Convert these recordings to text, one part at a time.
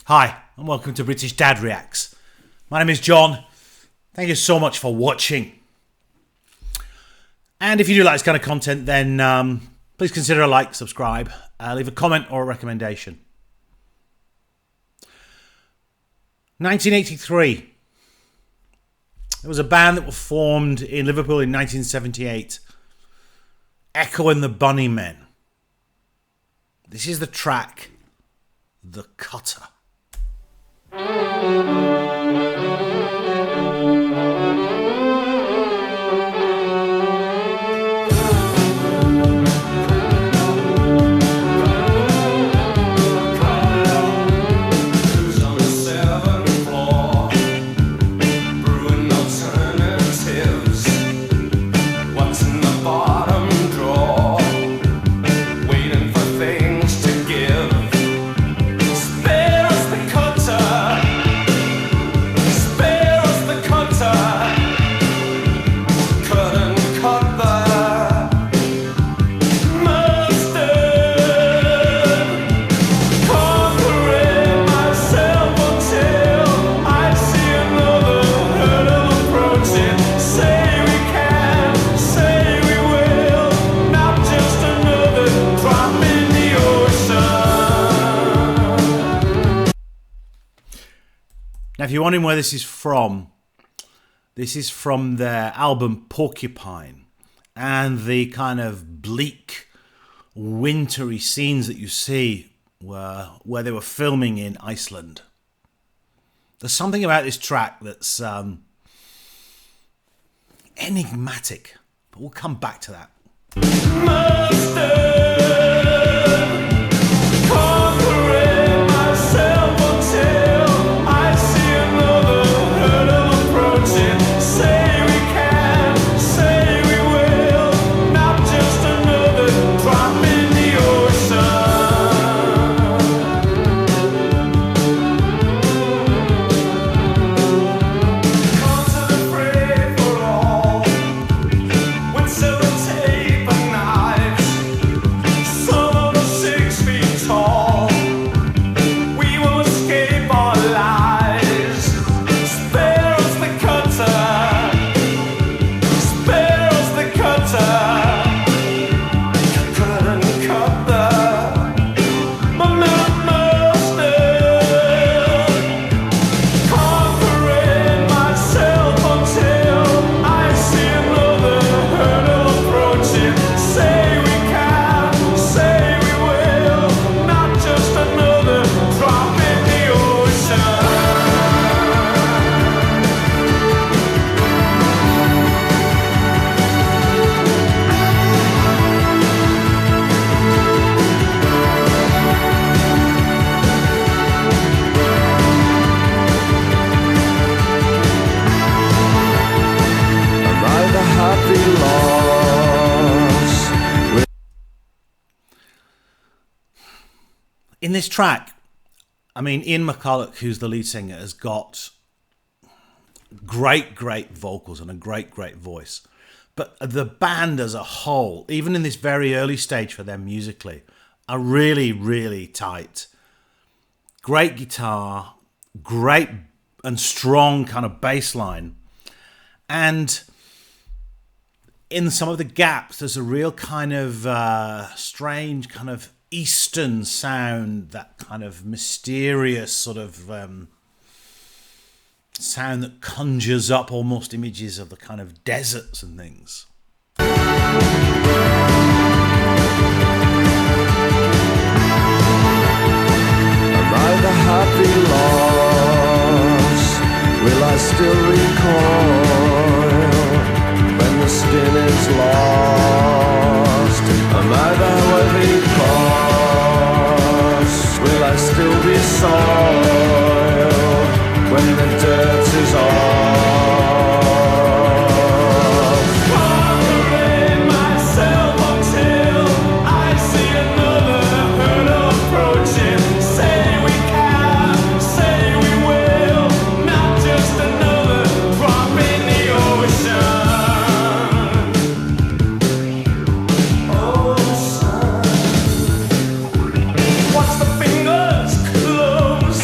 Hi, and welcome to British Dad Reacts. My name is John. Thank you so much for watching. And if you do like this kind of content, then please consider a like, subscribe, leave a comment or a recommendation. 1983. There was a band that was formed in Liverpool in 1978. Echo and the Bunnymen. This is the track, The Cutter. Now, if you're wondering where this is from their album Porcupine, and the kind of bleak, wintry scenes that you see where they were filming in Iceland. There's something about this track that's enigmatic, but we'll come back to that. In this track, I mean, Ian McCulloh, who's the lead singer, has got great vocals and a great voice. But the band as a whole, even in this very early stage for them musically, are really tight. Great guitar, great and strong kind of bass line. And in some of the gaps, there's a real kind of strange kind of Eastern sound, that kind of mysterious sort of sound that conjures up almost images of the kind of deserts and things. Am I the happy loss? Will I still recoil when the skin is lost? Am I the worthy cross? Will I still be soiled when the dirt is off? Conquering myself until I see another hurdle approaching. Say we can, say we will, not just another drop in the ocean. Ocean. Watch the fingers close.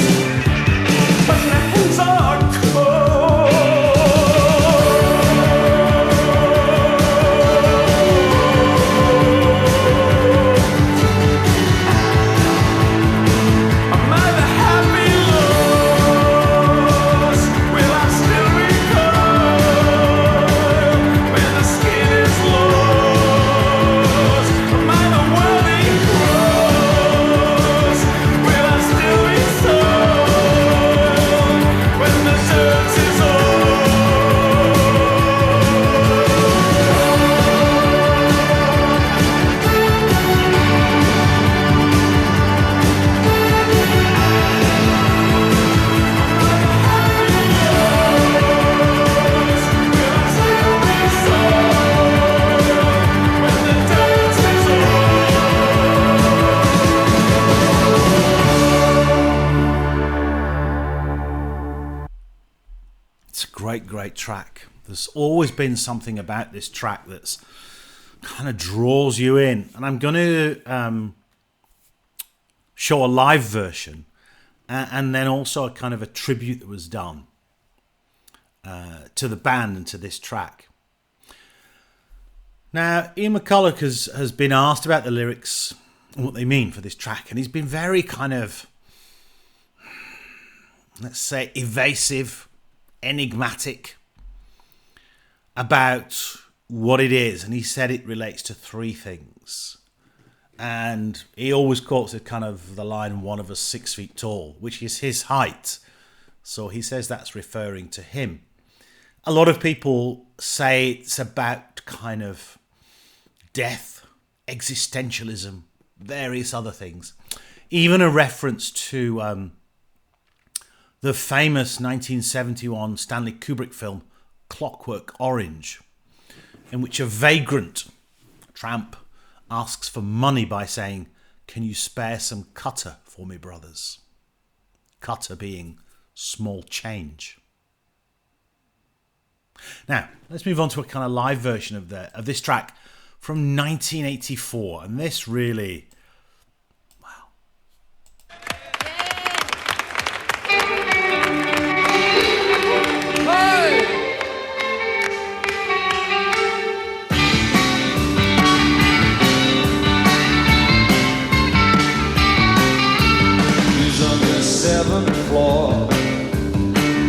great track. There's always been something about this track that's kind of draws you in. And I'm going to show a live version and then also a kind of a tribute that was done to the band and to this track. Now, Ian McCulloh has been asked about the lyrics and what they mean for this track, and he's been very kind of, let's say, evasive, enigmatic about what it is, and he said it relates to three things. And he always quotes it kind of the line, one of us 6 feet tall, which is his height. So he says that's referring to him. A lot of people say it's about kind of death, existentialism, various other things. Even a reference to the famous 1971 Stanley Kubrick film, Clockwork Orange, in which a vagrant tramp asks for money by saying, "Can you spare some cutter for me, brothers?" Cutter being small change. Now, let's move on to a kind of live version of this track from 1984. And this really, wow. He's on the 7th floor,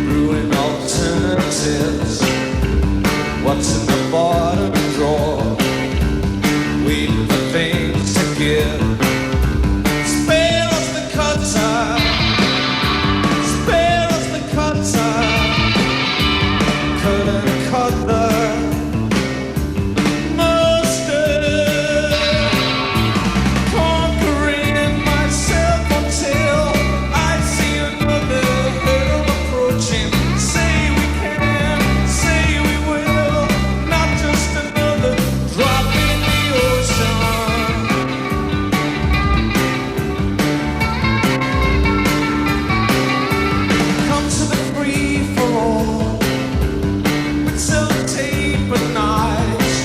brewing alternatives. What's in the bottom drawer? Waiting for things to give. Spare us the cutter. Spare us the cutter. Couldn't cut the mustard. Conquering myself until I see another hill approaching. Say we can, say we will. Not just another drop in the ocean. Come to the free for all with self-tape and knives.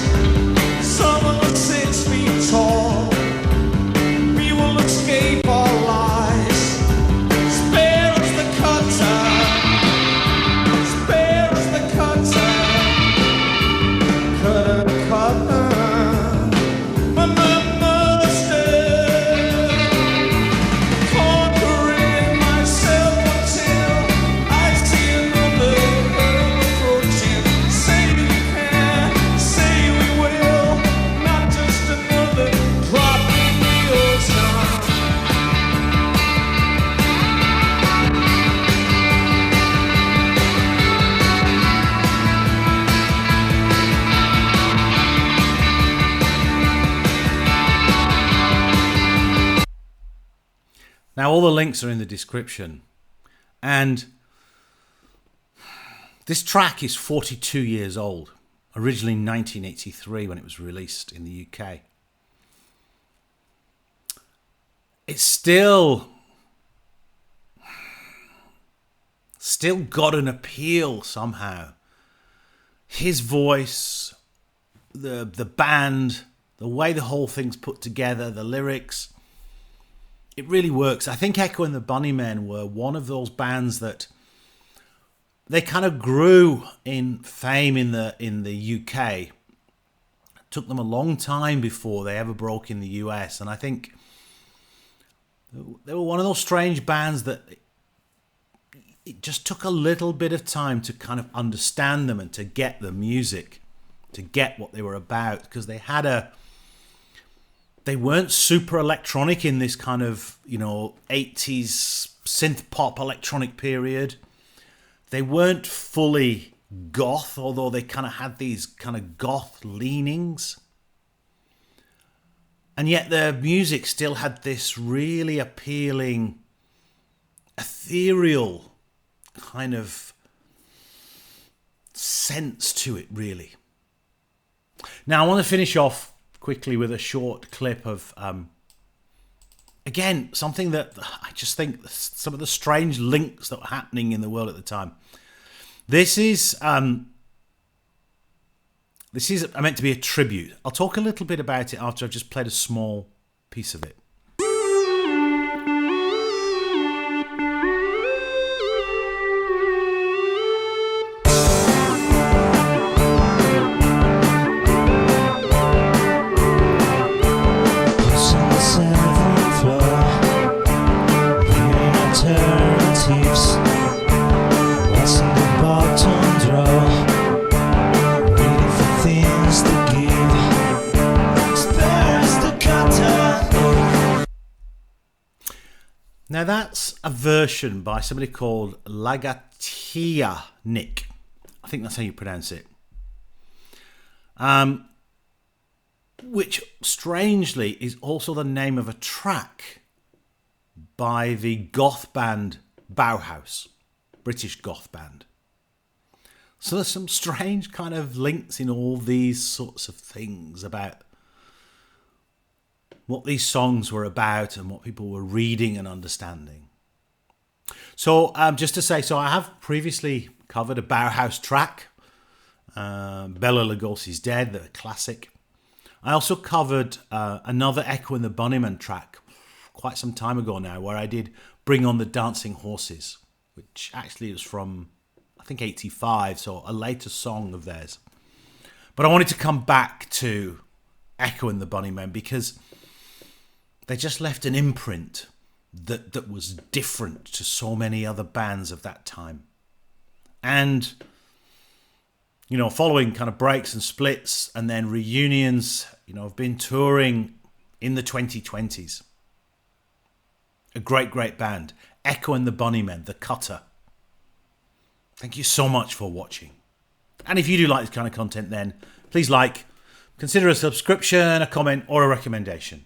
Some of us 6 feet tall. We will escape our lies. Spare us the cutter. Spare us the cutter. Cutter, cutter. Mustard. Conquering myself until I see another hurdle approaching. Say we can, say we will. Not just another drop in the ocean. Now, all the links are in the description. And this track is 42 years old. Originally 1983 when it was released in the UK. It's still got an appeal somehow. His voice, the band, the way the whole thing's put together, the lyrics, it really works. I think Echo and the Bunnymen were one of those bands that they kind of grew in fame in the UK. It took them a long time before they ever broke in the US, and I think they were one of those strange bands that it just took a little bit of time to kind of understand them and to get the music, to get what they were about, because they weren't super electronic in this kind of, 80s synth pop electronic period. They weren't fully goth, although they kind of had these kind of goth leanings. And yet their music still had this really appealing, ethereal kind of sense to it, really. Now, I want to finish off quickly with a short clip of, again, something that I just think some of the strange links that were happening in the world at the time. This is meant to be a tribute. I'll talk a little bit about it after I've just played a small piece of it. Now that's a version by somebody called Lagartija Nick. I think that's how you pronounce it. Which strangely is also the name of a track by the goth band Bauhaus, British goth band. So there's some strange kind of links in all these sorts of things about what these songs were about and what people were reading and understanding. So just to say, so I have previously covered a Bauhaus track, Bela Lugosi's Dead, the classic. I also covered another Echo and the Bunnymen track quite some time ago now, where I did Bring on the Dancing Horses, which actually was from, I think, 85, so a later song of theirs. But I wanted to come back to Echo and the Bunnymen because they just left an imprint that was different to so many other bands of that time. And, you know, following kind of breaks and splits and then reunions, you know, I've been touring in the 2020s. A great, great band. Echo and the Bunnymen, The Cutter. Thank you so much for watching. And if you do like this kind of content, then please consider a subscription, a comment, or a recommendation.